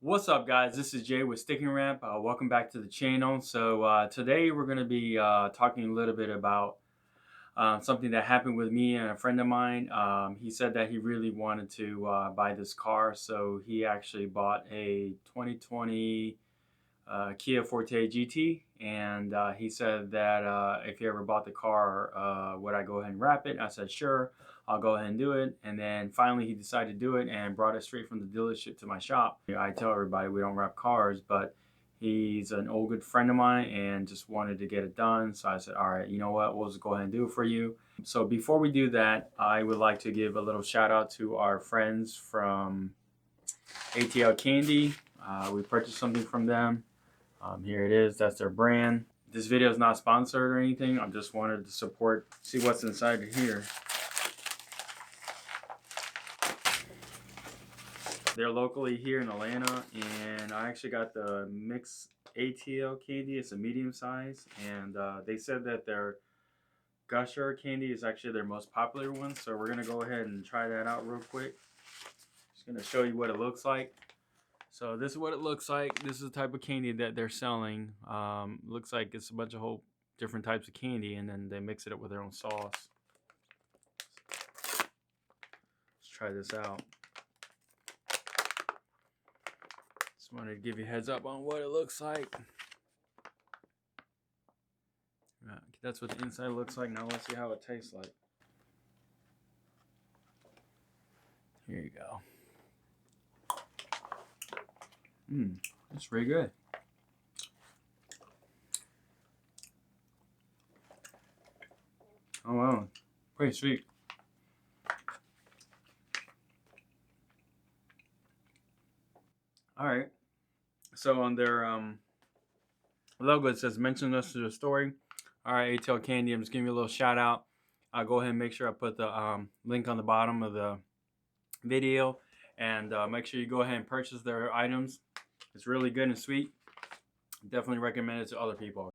What's up, guys? This is Jay with Sticking Ramp. Welcome back to the channel. So today we're going to be talking a little bit about something that happened with me and a friend of mine. He said that he really wanted to buy this car, so he actually bought a 2020 Kia Forte GT, and he said that if he ever bought the car, would I go ahead and wrap it? I said, sure, I'll go ahead and do it. And then finally he decided to do it and brought it straight from the dealership to my shop. I tell everybody we don't wrap cars, but he's an old good friend of mine and just wanted to get it done. So I said, all right, you know what, we'll just go ahead and do it for you. So before we do that, I would like to give a little shout out to our friends from ATL Candy. We purchased something from them. Here it is. That's their brand. This video is not sponsored or anything. I just wanted to support, see what's inside here. They're locally here in Atlanta, and I actually got the mixed ATL candy. It's a medium size, and they said that their Gusher candy is actually their most popular one. So we're gonna go ahead and try that out real quick. Just gonna show you what it looks like. So this is what it looks like. This is the type of candy that they're selling. Looks like it's a bunch of whole different types of candy, and then they mix it up with their own sauce. Let's try this out. Just wanted to give you a heads up on what it looks like. That's what the inside looks like. Now let's see how it tastes like. Here you go. That's pretty good. Oh wow, pretty sweet. All right. So on their logo it says "Mention us to the story." All right, ATL Candy. I'm just giving you a little shout out. I'll go ahead and make sure I put the link on the bottom of the video, and make sure you go ahead and purchase their items. It's really good and sweet. Definitely recommend it to other people.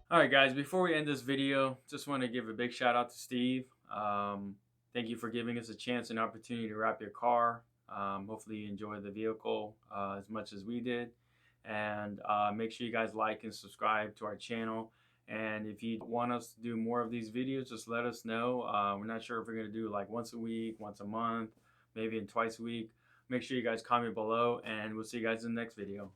All right, guys, before we end this video, just want to give a big shout out to Steve. Thank you for giving us a chance and opportunity to wrap your car. Hopefully you enjoyed the vehicle as much as we did. And make sure you guys like and subscribe to our channel. And if you want us to do more of these videos, just let us know. We're not sure if we're going to do like once a week, once a month, maybe even twice a week. Make sure you guys comment below, and we'll see you guys in the next video.